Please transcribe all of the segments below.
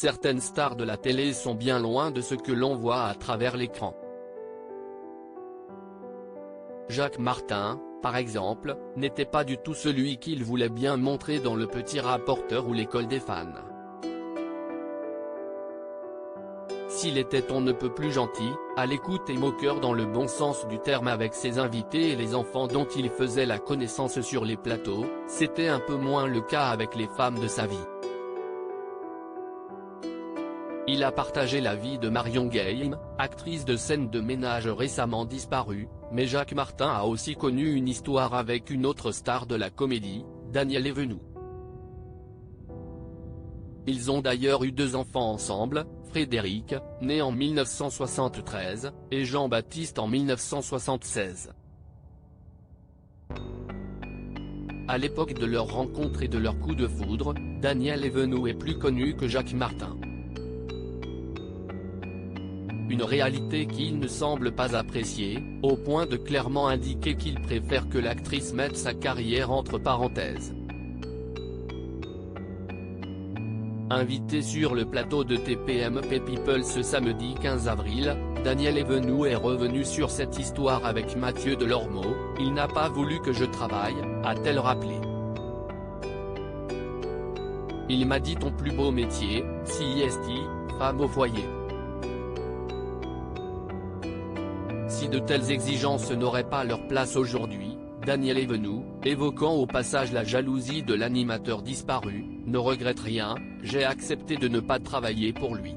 certaines stars de la télé sont bien loin de ce que l'on voit à travers l'écran. Jacques Martin, par exemple, n'était pas du tout celui qu'il voulait bien montrer dans Le Petit Rapporteur ou L'École des fans. S'il était on ne peut plus gentil, à l'écoute et moqueur dans le bon sens du terme avec ses invités et les enfants dont il faisait la connaissance sur les plateaux, c'était un peu moins le cas avec les femmes de sa vie. Il a partagé la vie de Marion Gaye, actrice de scènes de ménage récemment disparue, mais Jacques Martin a aussi connu une histoire avec une autre star de la comédie, Daniel Evenou. Ils ont d'ailleurs eu 2 enfants ensemble, Frédéric, né en 1973, et Jean-Baptiste en 1976. À l'époque de leur rencontre et de leur coup de foudre, Daniel Evenou est plus connu que Jacques Martin. Une réalité qu'il ne semble pas apprécier, au point de clairement indiquer qu'il préfère que l'actrice mette sa carrière entre parenthèses. Invité sur le plateau de TPMP People ce samedi 15 avril, Daniel Evenou est revenu sur cette histoire avec Mathieu Delormeau. « Il n'a pas voulu que je travaille », a-t-elle rappelé. « Il m'a dit ton plus beau métier, CIST, femme au foyer. Si de telles exigences n'auraient pas leur place aujourd'hui », Daniel Evenou, évoquant au passage la jalousie de l'animateur disparu, ne regrette rien, « J'ai accepté de ne pas travailler pour lui ».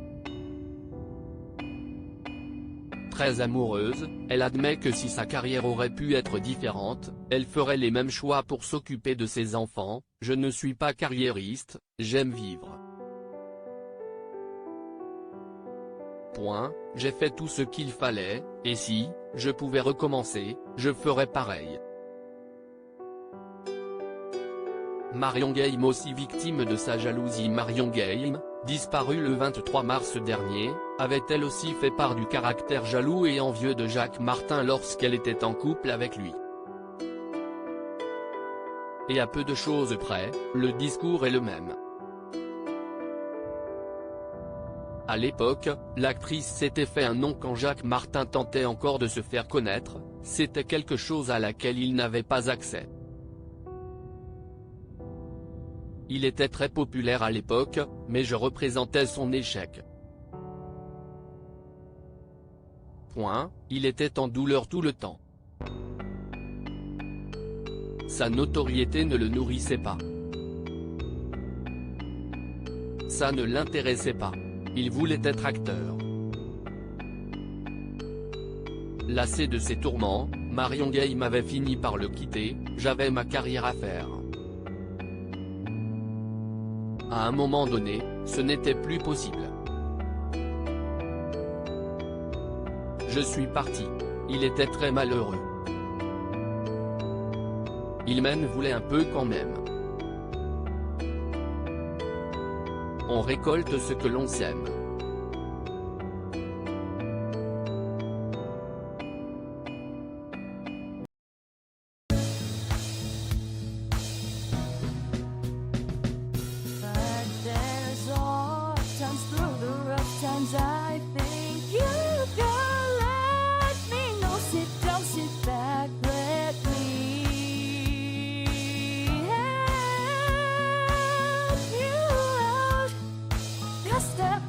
Très amoureuse, elle admet que si sa carrière aurait pu être différente, elle ferait les mêmes choix pour s'occuper de ses enfants. « Je ne suis pas carriériste, j'aime vivre. J'ai fait tout ce qu'il fallait, et si je pouvais recommencer, je ferais pareil. » Marion Gaye aussi victime de sa jalousie. Marion Gaye, disparue le 23 mars dernier, avait elle aussi fait part du caractère jaloux et envieux de Jacques Martin lorsqu'elle était en couple avec lui. Et à peu de choses près, le discours est le même. À l'époque, l'actrice s'était fait un nom quand Jacques Martin tentait encore de se faire connaître, c'était quelque chose à laquelle il n'avait pas accès. Il était très populaire à l'époque, mais je représentais son échec. Il était en douleur tout le temps. Sa notoriété ne le nourrissait pas. Ça ne l'intéressait pas. Il voulait être acteur. Lassé de ses tourments, Marion Gaye m'avait fini par le quitter, j'avais ma carrière à faire. À un moment donné, ce n'était plus possible. Je suis parti. Il était très malheureux. Il m'en voulait un peu quand même. On récolte ce que l'on sème. I think you can let me know. Sit down, sit back, let me help you out. Just step